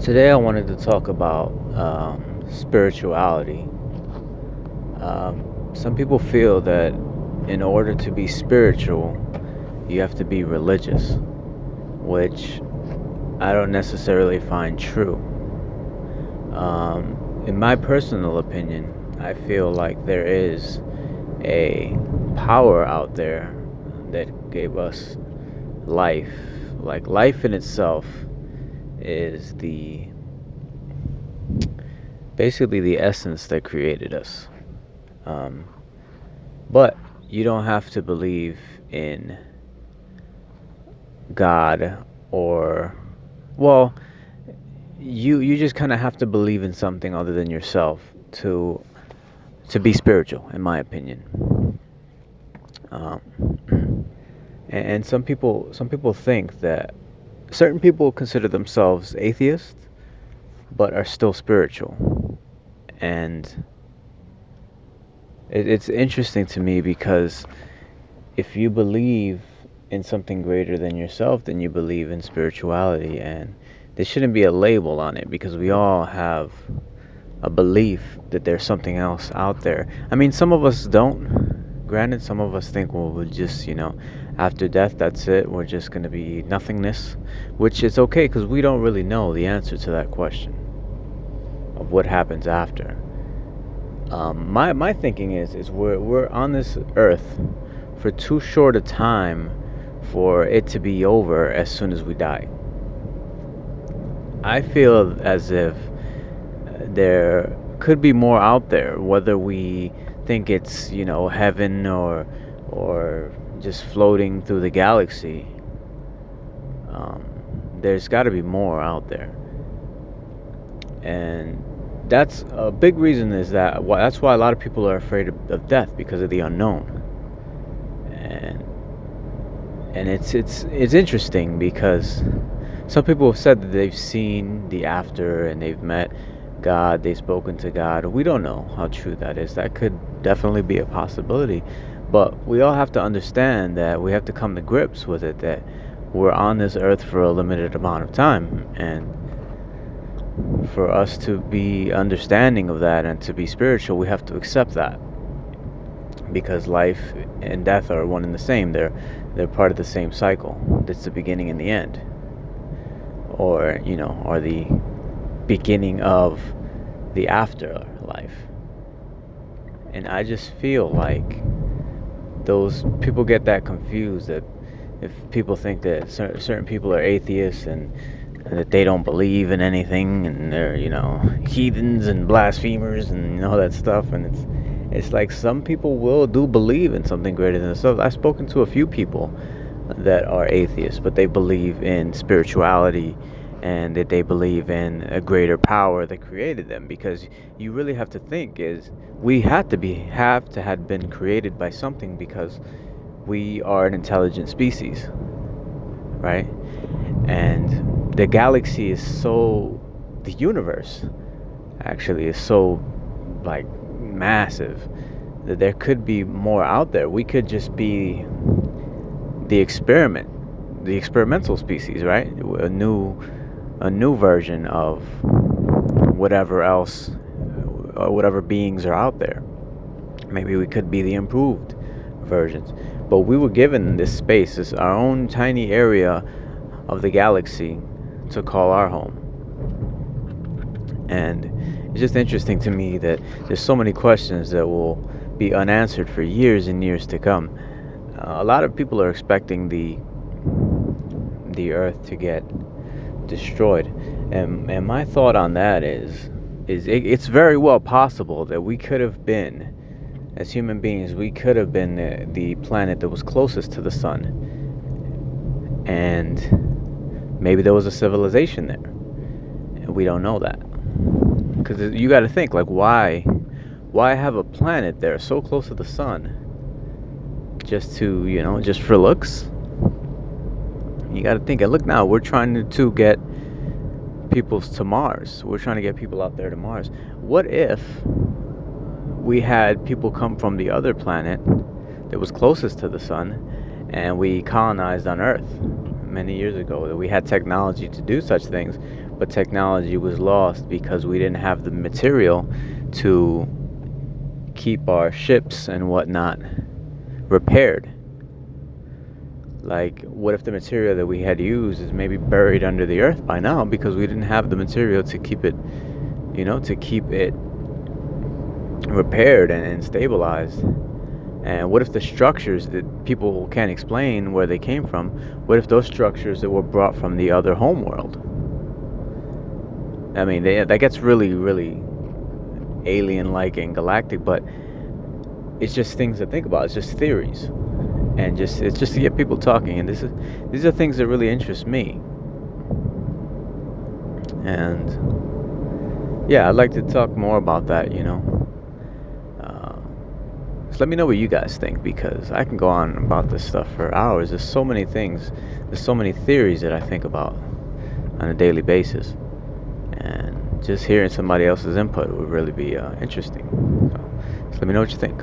Today, I wanted to talk about spirituality. Some people feel that in order to be spiritual, you have to be religious, which I don't necessarily find true. In my personal opinion, I feel like there is a power out there that gave us life. Like, life in itself is basically the essence that created us. Um, but you don't have to believe in God, or, well, you just kind of have to believe in something other than yourself to be spiritual, in my opinion. Um, and some people think that certain people consider themselves atheists but are still spiritual. And it's interesting to me because if you believe in something greater than yourself, then you believe in spirituality, and there shouldn't be a label on it because we all have a belief that there's something else out there. I mean, some of us don't. Granted, some of us think, well, we'll just, after death, that's it. We're just going to be nothingness, which is okay because we don't really know the answer to that question of what happens after. My thinking is we're on this earth for too short a time for it to be over as soon as we die. I feel as if there could be more out there, whether we think it's heaven or just floating through the galaxy. Um, there's got to be more out there, and that's a big reason. That's why a lot of people are afraid of death, because of the unknown. And it's interesting because some people have said that they've seen the after and they've met God, they've spoken to God. We don't know how true that is. That could definitely be a possibility. But we all have to understand that we have to come to grips with it, that we're on this earth for a limited amount of time. And for us to be understanding of that and to be spiritual, we have to accept that. Because life and death are one and the same. They're part of the same cycle. It's the beginning and the end, or the beginning of the afterlife. And I just feel like those people get that confused, that if people think that certain people are atheists and that they don't believe in anything, and they're heathens and blasphemers and all that stuff. And it's like some people will do believe in something greater than themselves. I've spoken to a few people that are atheists, but they believe in spirituality and that they believe in a greater power that created them. Because you really have to think, is we have to had been created by something, because we are an intelligent species, right? And the universe actually is so, like, massive, that there could be more out there. We could just be the experimental species, right? A new version of whatever else, or whatever beings are out there. Maybe we could be the improved versions. But we were given this space, this our own tiny area of the galaxy, to call our home. And it's just interesting to me that there's so many questions that will be unanswered for years and years to come. A lot of people are expecting the Earth to get destroyed, and my thought on that it's very well possible that we could have been, as human beings, we could have been the planet that was closest to the sun, and maybe there was a civilization there, and we don't know that. Because you got to think, like, why have a planet there so close to the sun, just for looks? You got to think. And look, now we're trying to get people to Mars. We're trying to get people out there to Mars. What if we had people come from the other planet that was closest to the sun, and we colonized on Earth many years ago? That we had technology to do such things, but technology was lost because we didn't have the material to keep our ships and whatnot repaired. Like, what if the material that we had used is maybe buried under the earth by now because we didn't have the material to keep it, to keep it repaired and stabilized? And what if the structures that people can't explain where they came from, what if those structures that were brought from the other homeworld? I mean, that gets really, really alien-like and galactic, but it's just things to think about. It's just theories, and it's just to get people talking. And these are things that really interest me. And yeah, I'd like to talk more about that. So let me know what you guys think, because I can go on about this stuff for hours. There's so many things. There's so many theories that I think about on a daily basis, and just hearing somebody else's input would really be interesting. So let me know what you think.